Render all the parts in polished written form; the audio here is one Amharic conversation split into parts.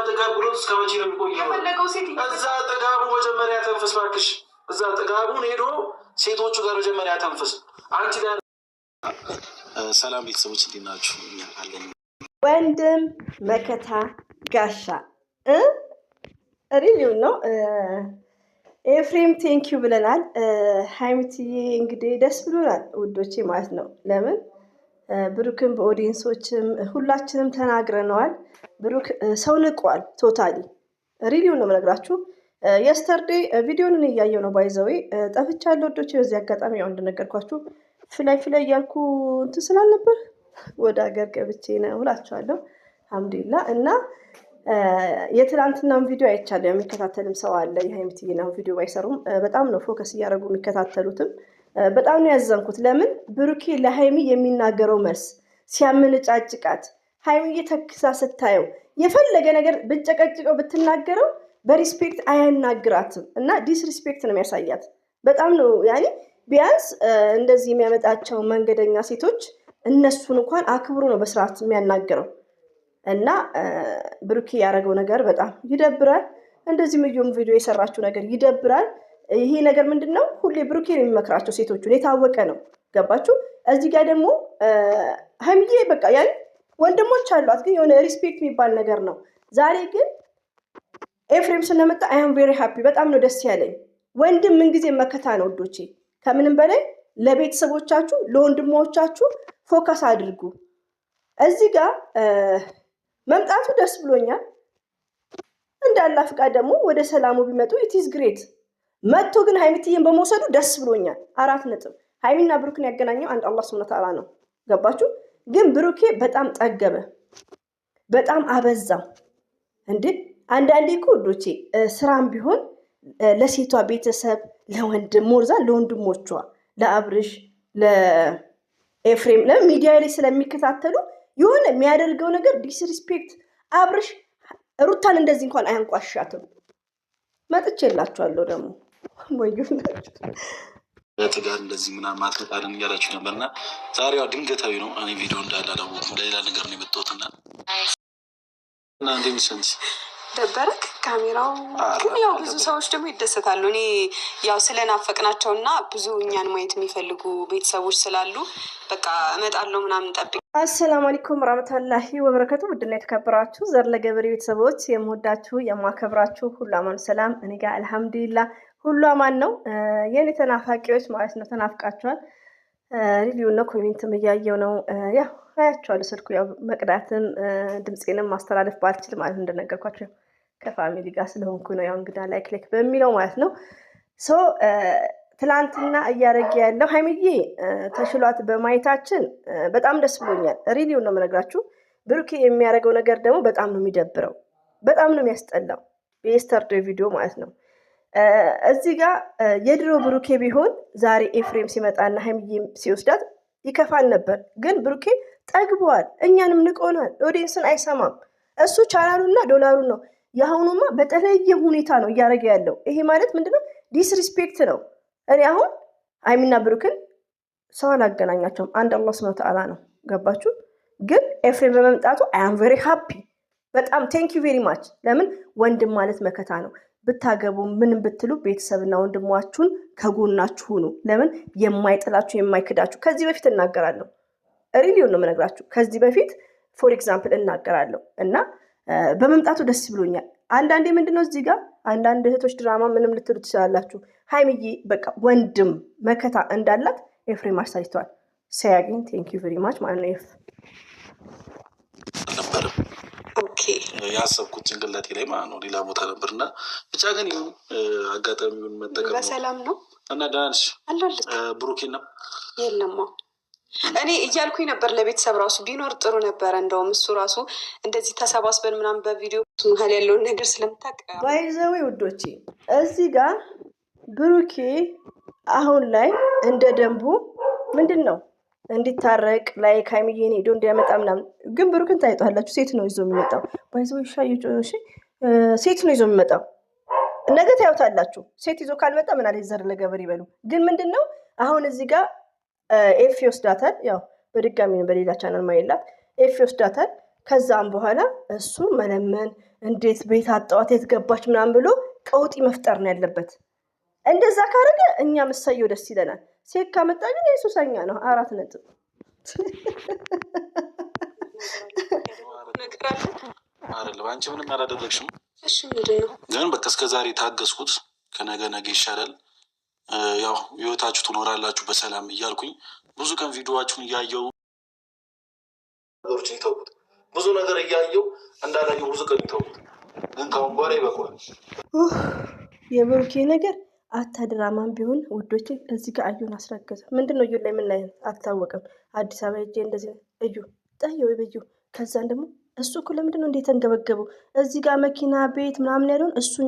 ጥጋብ ብሎ እስከ መቼ ነው የሚቆየው? እዛ ጥጋቡ መጀመሪያ ተንፍስ እባክሽ። እዛ ጥጋቡን ሄዶ ሴቶቹ ጋር መጀመሪያ ተንፍስ። አንቺ ጋር ሰላም ቤተሰቦች እንዴት ናችሁ? አለን ወንድም መከታ ጋሻ ሪቪው ነው። ኤፍሬም ቴንኪው ብለናል። ሀይሚትዬ እንግዲህ ደስ ብሎናል ውዶቼ ማለት ነው። ለምን ብሩክም በኦዲየንሶችም ሁላችንም ተናግረነዋል። ብሩክ ሰው ንቋል። ቶታሊ ሪቪው ነው የምነግራችሁ። የስተርዴ ቪዲዮን እያየው ነው ባይዘዌ ጠፍቻለሁ ወዶቼ። በዚህ አጋጣሚ ያው እንደነገርኳችሁ ፍላይ እያልኩ እንትን ስላልነበር ወደ ሀገር ገብቼ ነው እላችኋለሁ። አልሐምዱሊላህ እና የትላንትናውን ቪዲዮ አይቻለሁ። የሚከታተልም ሰው አለ። የሀይሚትዬን ቪዲዮ ባይሰሩም በጣም ነው ፎከስ እያደረጉ የሚከታተሉትም። በጣም ነው ያዘንኩት። ለምን ብሩኬ ለሀይሚ የሚናገረው መልስ ሲያመነጫጭቃት፣ ሀይሚዬ ተክሳ ስታየው የፈለገ ነገር ብጨቀጭቀው ብትናገረው በሪስፔክት አያናግራትም እና ዲስሪስፔክት ነው የሚያሳያት። በጣም ነው ያኔ ቢያንስ እንደዚህ የሚያመጣቸው መንገደኛ ሴቶች እነሱን እንኳን አክብሮ ነው በስርዓት የሚያናግረው እና ብሩኬ ያደረገው ነገር በጣም ይደብራል። እንደዚህ ሚሊዮን ቪዲዮ የሰራችው ነገር ይደብራል። ይሄ ነገር ምንድን ነው? ሁሌ ብሩኬ ነው የሚመክራቸው ሴቶቹን፣ የታወቀ ነው። ገባችሁ? እዚህ ጋር ደግሞ ሀይሚዬ በቃ ያን ወንድሞች አሏት፣ ግን የሆነ ሪስፔክት የሚባል ነገር ነው። ዛሬ ግን ኤፍሬም ስለመጣ አይ አም ቬሪ ሃፒ፣ በጣም ነው ደስ ያለኝ። ወንድም ምንጊዜ መከታ ነው ወዶቼ። ከምንም በላይ ለቤተሰቦቻችሁ ለወንድሞቻችሁ ፎከስ አድርጉ። እዚህ ጋር መምጣቱ ደስ ብሎኛል። እንዳላ ፍቃድ ደግሞ ወደ ሰላሙ ቢመጡ ኢትስ ግሬት። መጥቶ ግን ሀይሚትዬን በመውሰዱ ደስ ብሎኛል። 4 ነጥብ። ሀይሚና ብሩክን ያገናኘው አንድ አላህ ሱብሃነሁ ወተዓላ ነው። ገባችሁ? ግን ብሩኬ በጣም ጠገበ፣ በጣም አበዛው። እንዴ አንዳንዴ እኮ ወዶቼ ስራም ቢሆን ለሴቷ ቤተሰብ ለወንድም ሞርዛ ለወንድሞቿ ለአብርሽ ለኤፍሬም ለሚዲያ ላይ ስለሚከታተሉ የሆነ የሚያደርገው ነገር ዲስሪስፔክት። አብርሽ ሩታን እንደዚህ እንኳን አያንቋሻትም። መጥቼላችኋለሁ ደግሞ ትጋር እንደዚህ ምናምን ማትመጣልን እያላችሁ ነበርና ዛሬዋ ድንገታዊ ነው። እኔ ቪዲዮ እንዳለ አላወኩም። ለሌላ ነገር ነው የመጣሁትና እና እንደሚሰንስ ደበረክ ካሜራው ግን ያው ብዙ ሰዎች ደግሞ ይደሰታሉ። እኔ ያው ስለናፈቅናቸው እና ብዙ እኛን ማየት የሚፈልጉ ቤተሰቦች ስላሉ በቃ እመጣለሁ ምናምን ጠብቅ። አሰላሙ አለይኩም ወራህመቱላሂ ወበረከቱ። ውድና የተከበራችሁ ዘር ለገበሬ ቤተሰቦች የምወዳችሁ የማከብራችሁ ሁሉ አማን ሰላም፣ እኔ ጋር አልሐምዱሊላህ ሁሉ አማን ነው። የኔ ተናፋቂዎች ማለት ነው ተናፍቃችኋል። ሪቪው እና ኮሜንትም እያየው ነው። ያው አያችኋለሁ። ስልኩ ያው መቅዳትም ድምፄንም ማስተላለፍ ባልችል ማለት እንደነገርኳችሁ ከፋሚሊ ጋር ስለሆንኩ ነው። ያው እንግዳ ላይክ በሚለው ማለት ነው። ሶ ትላንትና እያደረገ ያለው ሀይሚዬ ተሽሏት በማየታችን በጣም ደስ ብሎኛል። ሪቪው ነው የምነግራችሁ። ብሩኬ የሚያደርገው ነገር ደግሞ በጣም ነው የሚደብረው፣ በጣም ነው የሚያስጠላው። የስተርዴ ቪዲዮ ማለት ነው። እዚህ ጋር የድሮ ብሩኬ ቢሆን ዛሬ ኤፍሬም ሲመጣና ሀይሚዬ ሲወስዳት ይከፋል ነበር። ግን ብሩኬ ጠግበዋል፣ እኛንም ንቆናል። ኦዲየንስን አይሰማም። እሱ ቻናሉና ዶላሩን ነው። የአሁኑማ በተለየ ሁኔታ ነው እያደረገ ያለው። ይሄ ማለት ምንድነው? ዲስሪስፔክት ነው። እኔ አሁን ሀይሚና ብሩክን ሰው አላገናኛቸውም፣ አንድ አላህ ሱብሃነሁ ወተዓላ ነው። ገባችሁ? ግን ኤፍሬም በመምጣቱ አይ አም ቬሪ ሃፒ፣ በጣም ቴንክ ዩ ቬሪ ማች። ለምን ወንድም ማለት መከታ ነው። ብታገቡ ምንም ብትሉ ቤተሰብና ወንድሟችሁን ከጎናችሁ ሁኑ። ለምን የማይጥላችሁ የማይክዳችሁ። ከዚህ በፊት እናገራለሁ፣ ሪሊዮን ነው የምነግራችሁ። ከዚህ በፊት ፎር ኤግዛምፕል እናገራለሁ እና በመምጣቱ ደስ ብሎኛል። አንዳንዴ ምንድነው እዚህ ጋር አንዳንድ እህቶች ድራማ ምንም ልትሉ ትችላላችሁ። ሀይሚዬ በቃ ወንድም መከታ እንዳላት ኤፍሬም አሳይተዋል። ሳያገኝ ቴንክ ዩ ቬሪ ማች ማለት ነው። ያሰብኩት ጭንቅላቴ ላይ ማለት ነው ሌላ ቦታ ነበርና ብቻ ግን ይሁን አጋጣሚውን መጠቀም በሰላም ነው እና ደህና ነሽ? አለልክ ብሩኬ ነው የለማ እኔ እያልኩኝ ነበር ለቤተሰብ ራሱ ቢኖር ጥሩ ነበረ። እንደውም እሱ ራሱ እንደዚህ ተሰባስበን ምናምን በቪዲዮ መሀል ያለውን ነገር ስለምታውቅ ባይዘዌ ውዶቼ፣ እዚህ ጋር ብሩኬ አሁን ላይ እንደ ደንቡ ምንድን ነው እንዲታረቅ ላይ ሀይሚዬን ሄዶ እንዲያመጣ ምናምን። ግን ብሩክን ታይቷላችሁ፣ ሴት ነው ይዞ የሚመጣው። ባይዘዌ ሴት ነው ይዞ የሚመጣው። ነገ ታዩታላችሁ። ሴት ይዞ ካልመጣ ምን አለ ዘር ለገበር ይበሉ። ግን ምንድን ነው አሁን እዚህ ጋር ኤፍ ይወስዳታል። ያው በድጋሚ በሌላ ቻናል ማይላት ኤፍ ይወስዳታል። ከዛም በኋላ እሱ መለመን እንዴት ቤት አጣዋት የት ገባች ምናምን ብሎ ቀውጢ መፍጠር ነው ያለበት። እንደዛ ካረገ እኛ ምሳየው ደስ ይለናል። ሴት ካመጣ ግን የሱሰኛ ነው። 4 ነጥብ። አይደለም አንቺ ምንም አላደረግሽም። እሺ ምንድነው ግን በቃ እስከዛሬ ታገስኩት። ከነገ ነገ ይሻላል። ያው ህይወታችሁ ትኖራላችሁ በሰላም እያልኩኝ ብዙ ቀን ቪዲዮዋችሁን እያየው ነገሮችን ይተውት። ብዙ ነገር እያየው እንዳላየው ብዙ ቀን ይተውት። ግን ካሁን በኋላ ይበቃዋል። የብሩኬ ነገር አታድራማም ቢሆን ውዶች እዚህ ጋር አዩን አስረገዘ። ምንድነው እዩ ላይ ምን ላይ አልታወቀም። አዲስ አበባ ሄጄ እንደዚህ እዩ ጠየው ይብዩ። ከዛን ደግሞ እሱ እኮ ለምንድነው እንዴት ተንገበገበው እዚህ ጋር መኪና ቤት ምናምን ያለውን እሱን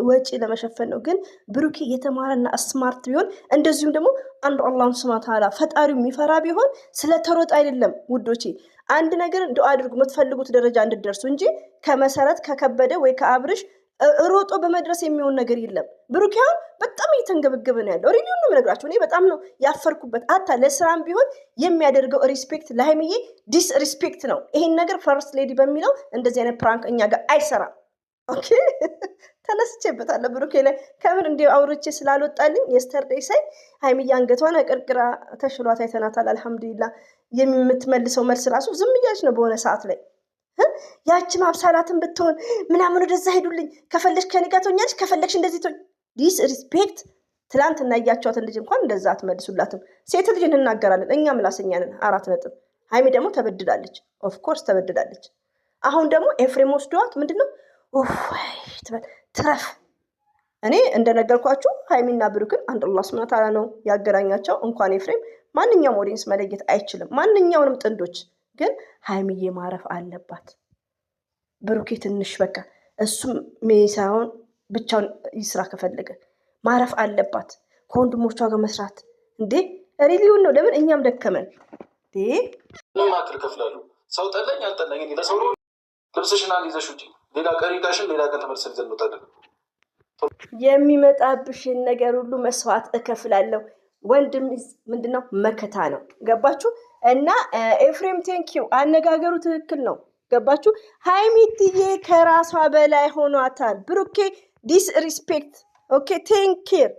ወጪ ለመሸፈን ነው። ግን ብሩኬ የተማረና ስማርት ቢሆን እንደዚሁም ደግሞ አንድ አላህ ሱብሃነሁ ወተዓላ ፈጣሪው የሚፈራ ቢሆን ስለተሮጥ አይደለም ውዶቼ። አንድ ነገር እንደው አድርጉ የምትፈልጉት ደረጃ እንድትደርሱ እንጂ ከመሰረት ከከበደ ወይ ከአብርሽ ሮጦ በመድረስ የሚሆን ነገር የለም። ብሩኬ አሁን በጣም እየተንገበገበ ነው ያለው። ሪሊውን ነው የምነግራችሁ። እኔ በጣም ነው ያፈርኩበት። አታ ለስራም ቢሆን የሚያደርገው ሪስፔክት ለሀይሚዬ ዲስ ሪስፔክት ነው። ይሄን ነገር ፈርስት ሌዲ በሚለው እንደዚህ አይነት ፕራንክ እኛ ጋር አይሰራም። ኦኬ ተነስቼበታለሁ ብሩኬ ላይ ከምን እንዲ አውርቼ ስላልወጣልኝ የስተርዴይ ሳይ ሀይሚዬ አንገቷን አቀርቅራ ተሽሏት አይተናታል። አልሐምዱሊላህ የምትመልሰው መልስ ራሱ ዝም እያለች ነው በሆነ ሰዓት ላይ ያቺ ማብሳላትን ብትሆን ምናምን ወደዛ ሄዱልኝ ከፈለሽ ከኔ ጋር ትሆኛለሽ ከፈለግሽ እንደዚህ ትሆኝ ዲስ ሪስፔክት። ትላንት እናያቸዋትን ልጅ እንኳን እንደዛ አትመልሱላትም። ሴት ልጅ እንናገራለን እኛ ምላሰኛ ነን። 4 ነጥብ። ሀይሚ ደግሞ ተበድላለች። ኦፍኮርስ ተበድላለች። አሁን ደግሞ ኤፍሬም ወስደዋት ምንድነው ትረፍ። እኔ እንደነገርኳችሁ ሀይሚና ብሩክን አንድ አላህ ሱብሃነሁ ወተዓላ ነው ያገናኛቸው። እንኳን ኤፍሬም ማንኛውም ኦዲየንስ መለየት አይችልም። ማንኛውንም ጥንዶች ግን ሀይሚዬ ማረፍ አለባት። ብሩኬ ትንሽ በቃ እሱም ሜሳውን ብቻውን ይስራ ከፈለገ ማረፍ አለባት። ከወንድሞቿ ጋር መስራት እንዴ ሪሊውን ነው። ለምን እኛም ደከመን ማክል ከፍላሉ። ሰው ጠላኝ አልጠላኝ እኔ ለሰው ልብስሽን አልይዘሽ ውጪ። ሌላ ቀሪታሽን ሌላ ቀን ተመልሰን ይዘን እንወጣለን። የሚመጣብሽን ነገር ሁሉ መስዋዕት እከፍላለሁ። ወንድም ምንድነው መከታ ነው። ገባችሁ? እና ኤፍሬም ቴንኪው አነጋገሩ ትክክል ነው። ገባችሁ? ሀይሚትዬ ከራሷ በላይ ሆኗታል። ብሩኬ ዲስ ሪስፔክት ኦኬ ቴክ ኬር።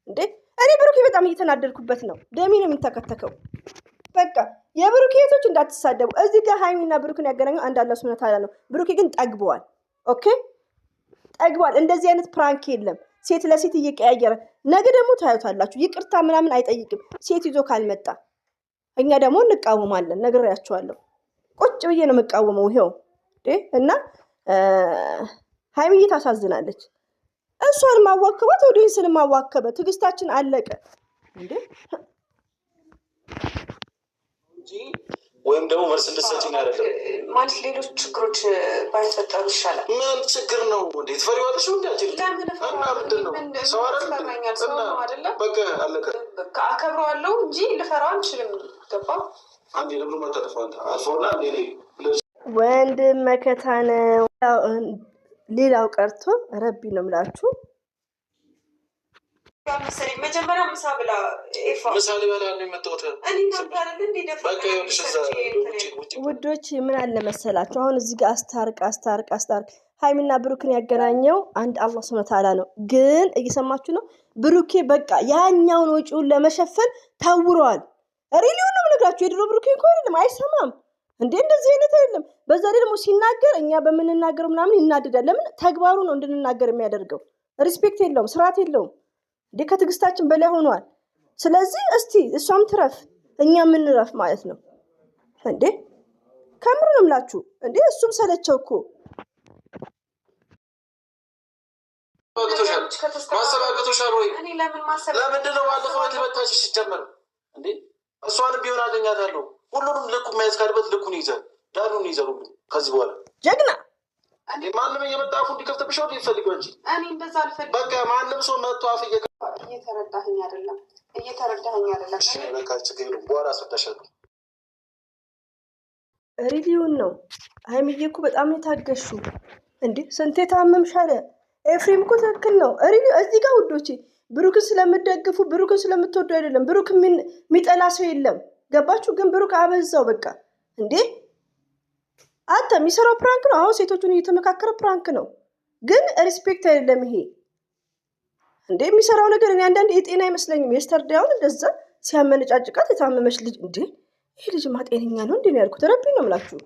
እንዴ እኔ ብሩኬ በጣም እየተናደድኩበት ነው። ደሜ ነው የሚንተከተከው። በቃ የብሩኬ ቶች እንዳትሳደቡ። እዚህ ጋር ሀይሚና ብሩክን ያገናኘው አንድ አላህ ሱብሃነሁ ወተዓላ ነው። ብሩኬ ግን ጠግበዋል። ኦኬ ጠግቧል። እንደዚህ አይነት ፕራንክ የለም። ሴት ለሴት እየቀያየረ ነገ ደግሞ ታዩታላችሁ። ይቅርታ ምናምን አይጠይቅም ሴት ይዞ ካልመጣ። እኛ ደግሞ እንቃወማለን። ነግሬያቸዋለሁ። ቁጭ ብዬ ነው የምቃወመው። ይሄው እና ሀይሚዬ ታሳዝናለች። እሷን ማዋከባት ኦዲየንስን ማዋከበ ትዕግስታችን አለቀ እንዴ ወይም ደግሞ መልስ እንድትሰጪኝ አይደለም ማለት ሌሎች ችግሮች ባይፈጠሩ ይሻላል። ምን ችግር ነው እንዴ? ትፈሪዋለሽ እንዴ? በቃ አለቀ። አከብረዋለሁ እንጂ ልፈራው አልችልም። ገባ አንዴ ለምን ማታጠፋንታ አልፎና ወንድም መከታ ነው። ሌላው ቀርቶ ረቢ ነው የምላችሁ መጀመሪያ ምሳ ብላ ምሳ ሊበላ ነው የመጣሁት ውዶች። ምን አለ መሰላችሁ አሁን እዚህ ጋር አስታርቅ ሀይሚና ብሩክን ያገናኘው አንድ አላህ ሱብሃነሁ ወተዓላ ነው። ግን እየሰማችሁ ነው። ብሩኬ በቃ ያኛውን ወጪውን ለመሸፈን ታውረዋል። ሪሊውን ነው የምነግራችሁ። የድሮ ብሩኬ እኮ አይደለም አይሰማም እንዴ እንደዚህ አይነት አይደለም። በዛ ላይ ደግሞ ሲናገር እኛ በምንናገረው ምናምን ይናደዳል። ለምን ተግባሩ ነው እንድንናገር የሚያደርገው። ሪስፔክት የለውም፣ ስርዓት የለውም። እንዴ ከትዕግስታችን በላይ ሆኗል። ስለዚህ እስቲ እሷም ትረፍ እኛ ምንረፍ ማለት ነው እንዴ። ከምር ነው የምላችሁ እንዴ። እሱም ሰለቸው እኮ ማሰብ አቅቶሻል ወይ? ለምንድን ነው ባለፈው የተመታችሽ ሲጀመር እንዴ? እሷንም ቢሆን አገኛታለሁ። ሁሉንም ልኩ መያዝ ካለበት ልኩን ይይዛል። ዳሩን ይይዛል። ሁሉ ከዚህ በኋላ ጀግና ማንም እየመጣ አፉ እንዲከፍትብሽ ወደ ይፈልገው እንጂ እኔ እንደዛ አልፈልግም። በቃ ማንም ሰው መጥቶ አፍ እየተረዳኸኝ አይደለም። በኋላ አስረዳሻለሁ። ሪሊውን ነው። ሀይሚዬ እኮ በጣም የታገሹ እንዴ። ስንቴ ታመምሻለ። ኤፍሬም እኮ ትክክል ነው። እዚህ ጋር ውዶቼ ብሩክን ስለምደግፉ ብሩክን ስለምትወዱ አይደለም። ብሩክ የሚጠላ ሰው የለም። ገባችሁ? ግን ብሩክ አበዛው በቃ እንዴ አንተ የሚሰራው ፕራንክ ነው። አሁን ሴቶቹን እየተመካከረ ፕራንክ ነው፣ ግን ሪስፔክት አይደለም ይሄ። እንዴ የሚሰራው ነገር እኔ አንዳንዴ የጤና አይመስለኝም። የስተርዳውን እንደዛ ሲያመነጫጭቃት የታመመች ልጅ እንዴ ይሄ ልጅ ማጤነኛ ነው እንዴ ነው ያልኩት። ረቢ ነው የምላችሁ።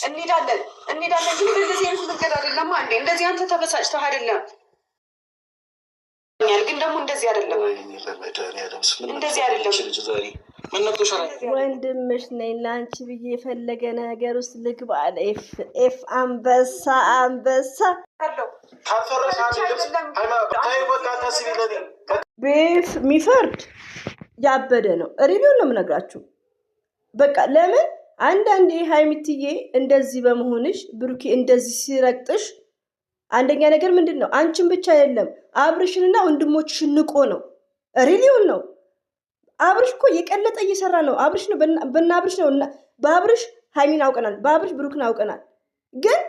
እንሄዳለን ግን እንደዚህ አይነት መንገድ አይደለም። አንዴ እንደዚህ አንተ ተበሳጭተህ አይደለም ግን ደግሞ እንደዚህ አይደለም፣ እንደዚህ አይደለም። ወንድምሽ ነኝ ለአንቺ ብዬ የፈለገ ነገር ውስጥ ልግባ አለ። ኤፍ አንበሳ አንበሳ ቤፍ የሚፈርድ ያበደ ነው። ሪቪው ነው የምነግራችሁ። በቃ ለምን አንዳንዴ ሀይሚትዬ እንደዚህ በመሆንሽ ብሩኬ እንደዚህ ሲረግጥሽ አንደኛ ነገር ምንድን ነው አንቺን ብቻ አይደለም አብርሽንና ወንድሞችሽን ንቆ ነው። ሪሊውን ነው። አብርሽ እኮ የቀለጠ እየሰራ ነው። አብርሽ ነው በአብርሽ ነው። በአብርሽ ሀይሚን አውቀናል፣ በአብርሽ ብሩክን አውቀናል። ግን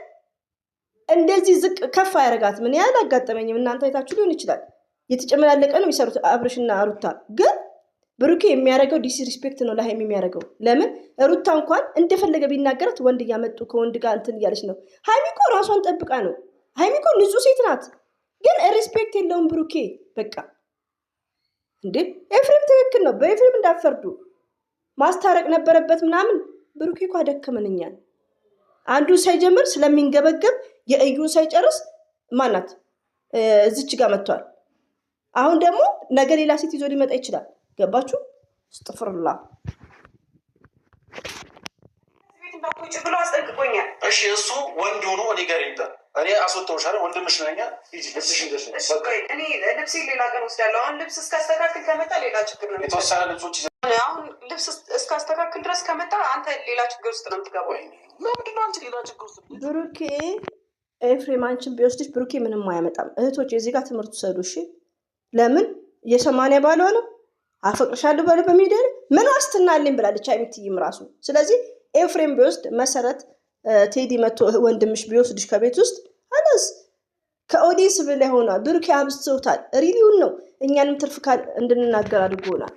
እንደዚህ ዝቅ ከፍ አያረጋት። ምን ያህል አጋጠመኝም እናንተ አይታችሁ ሊሆን ይችላል። የተጨመላለቀ ነው የሚሰሩት አብርሽና ሩታ። ግን ብሩኬ የሚያደርገው ዲስሪስፔክት ነው ለሀይሚ የሚያደርገው። ለምን ሩታ እንኳን እንደፈለገ ቢናገራት ወንድ እያመጡ ከወንድ ጋር እንትን እያለች ነው። ሀይሚ እኮ ራሷን ጠብቃ ነው። ሀይሚ እኮ ንጹህ ሴት ናት። ግን ሪስፔክት የለውም ብሩኬ። በቃ እንዴ ኤፍሬም ትክክል ነው። በኤፍሬም እንዳፈርዱ ማስታረቅ ነበረበት ምናምን። ብሩኬ እኮ አደከመንኛል። አንዱን ሳይጀምር ስለሚንገበገብ የእዩን ሳይጨርስ ማናት እዚች ጋር መጥቷል። አሁን ደግሞ ነገ ሌላ ሴት ይዞ ሊመጣ ይችላል። ገባችሁ? ስጥፍርላ ብሎ አስጠንቅቆኛል። እሺ እሱ ወንድ ሆኖ እኔ ጋር ይምጣ። እኔ አስወጣሁሻለሁ። ወንድምሽ ነኝ። እኔ ልብሴ ሌላ ቀን ወስዳለሁ። አሁን ልብስ እስካስተካክል ከመጣ ሌላ ችግር ነው። የተወሰነ ልብሶች አሁን ልብስ እስካስተካክል ድረስ ከመጣ አንተ ሌላ ችግር ውስጥ ነው የምትገባው። ለምንድን ነው አንቺ ሌላ ችግር ውስጥ? ብሩኬ ኤፍሬም አንቺን ቢወስድሽ ብሩኬ ምንም አያመጣም። እህቶች የዚህ ጋር ትምህርት ውሰዱ እሺ። ለምን የሰማንያ ባሏ ነው አፈቅርሻለሁ ባለ በሚዲያ ምን ዋስትና አለኝ ብላለች ሀይሚትዬም ራሱ። ስለዚህ ኤፍሬም ቢወስድ መሰረት ቴዲ መቶ ወንድምሽ ቢወስድሽ ከቤት ውስጥ አለስ ከኦዲየንስ በላይ ሆኗል። ብሩኬ አብዝተውታል። ሪሊውን ነው እኛንም ትርፍ ካል እንድንናገር አድርጎናል።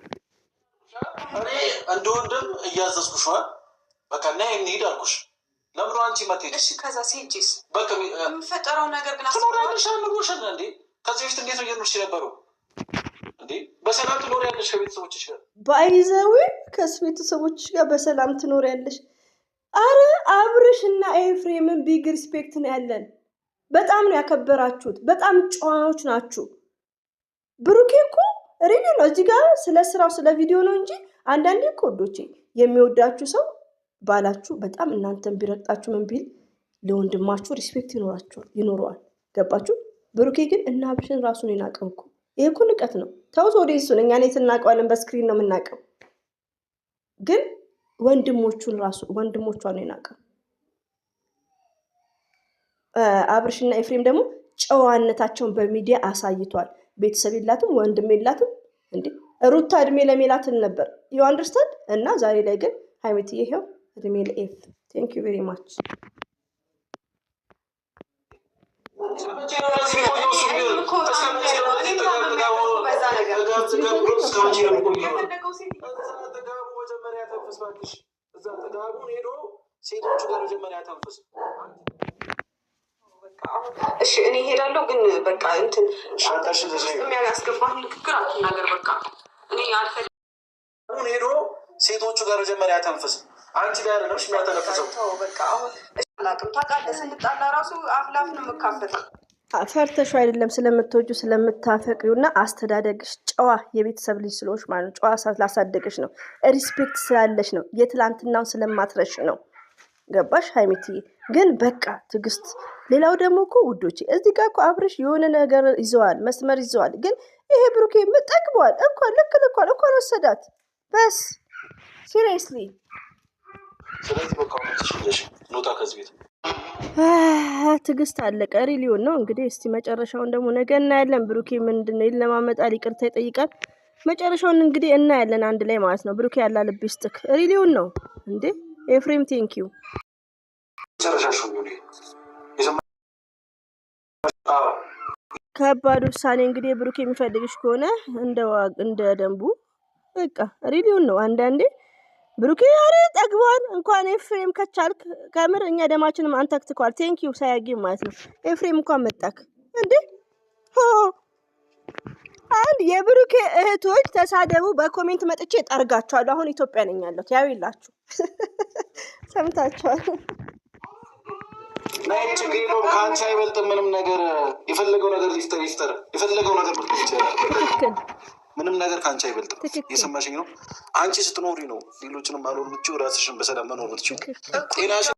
እኔ እንደ ወንድም እያዘዝኩሽ በቃ እና እንሂድ አልኩሽ። ለምን አንቺ መትሄድ? እሺ ከዛ ሲጂስ በቃ የሚፈጠረው ነገር ግን ትኖሪያለሽ አንሮሽን እንዴ? ከዚህ በፊት እንዴት ነው እየኖርሽ የነበረው እንዴ? በሰላም ትኖሪያለሽ ከቤተሰቦችሽ ጋር ባይዘዊ ከቤተሰቦችሽ ጋር በሰላም ትኖሪያለሽ። አረ አብርሽ እና ኤፍሬምን ቢግ ሪስፔክት ነው ያለን። በጣም ነው ያከበራችሁት። በጣም ጨዋዎች ናችሁ። ብሩኬ እኮ ሪሊ ነው እዚህ ጋር ስለ ስራው ስለ ቪዲዮ ነው እንጂ አንዳንዴ እኮ ወዶቼ የሚወዳችሁ ሰው ባላችሁ በጣም እናንተን ቢረግጣችሁ ምን ቢል ለወንድማችሁ ሪስፔክት ይኖረዋል። ገባችሁ? ብሩኬ ግን እና አብርሽን ራሱን ይናቀው እኮ። ይሄ እኮ ንቀት ነው። ተውት ወደ እሱን እኛ ላይ እናውቀዋለን፣ በስክሪን ነው የምናውቀው። ግን ወንድሞቿን ነው የናቀው። አብርሽና ኤፍሬም ደግሞ ጨዋነታቸውን በሚዲያ አሳይቷል። ቤተሰብ የላትም፣ ወንድም የላትም። እንዴ ሩታ እድሜ ለሜላትን ነበር ዩ አንደርስታንድ። እና ዛሬ ላይ ግን ሀይሚትዬ ይሄው እድሜ ለኤፍ። ቴንክ ዩ ቬሪ ማች። ሴቶቹ ጋር መጀመሪያ ተንፍስ። እሺ እኔ ሄዳለሁ፣ ግን በቃ እንትን የሚያስገባህ ንግግር አትናገር። በቃ እኔ አሁን ሄዶ ሴቶቹ ጋር መጀመሪያ ተንፍስ። አንቺ ጋር ነው የሚያተነፍሰው። በቃ አሁን አላውቅም። ታውቃለህ ስንጣላ ራሱ አፍላፍ ነው የምካፈተው። ፈርተሹ አይደለም ስለምትወጁ ስለምታፈቅሪው እና አስተዳደግሽ ጨዋ የቤተሰብ ልጅ ስለሆንሽ ማለት ነው። ጨዋ ስላሳደገሽ ነው። ሪስፔክት ስላለሽ ነው። የትላንትናውን ስለማትረሽ ነው። ገባሽ ሀይሚትዬ? ግን በቃ ትዕግስት። ሌላው ደግሞ እኮ ውዶቼ እዚህ ጋር እኮ አብርሽ የሆነ ነገር ይዘዋል፣ መስመር ይዘዋል። ግን ይሄ ብሩኬ ጠግቧል እኮ ልኳል እኮ ወሰዳት። በስ ሲሪየስሊ። ስለዚህ በቃ ኖታ ከዚህ ቤት ትዕግስት አለቀ። ሪሊዮን ነው እንግዲህ። እስቲ መጨረሻውን ደግሞ ነገ እናያለን። ብሩኬ ምንድን ነው ይለማመጣል፣ ይቅርታ ይጠይቃል። መጨረሻውን እንግዲህ እናያለን አንድ ላይ ማለት ነው። ብሩኬ ያላ ልብ ይስጥክ። ሪሊዮን ነው እንዴ ኤፍሬም ቴንኪዩ። ከባድ ውሳኔ እንግዲህ ብሩክ የሚፈልግሽ ከሆነ እንደ ደንቡ በቃ ሪዲውን ነው። አንዳንዴ ብሩክ ያረ ጠግቧን እንኳን ኤፍሬም ከቻልክ ከምር እኛ ደማችንም አንተክትኳል። ቴንክ ዩ ሳያጊ ማለት ነው። ኤፍሬም እንኳን መጣክ እንዴ ሆ አንድ የብሩክ እህቶች ተሳደቡ በኮሜንት መጥቼ ጠርጋቸዋለሁ። አሁን ኢትዮጵያ ነኝ ያለሁት ያው ይላችሁ ሰምታችኋል። ናይት ግሪሎ ካንቺ አይበልጥ ምንም ነገር የፈለገው ነገር ሊፍተር የፈለገው ነገር ብትል ይችላል። ምንም ነገር ካንቺ አይበልጥም። የሰማሽኝ ነው። አንቺ ስትኖሪ ነው ሌሎችንም ማኖር ብቻ ራስሽን በሰላም መኖር ብቻ ጤናሽ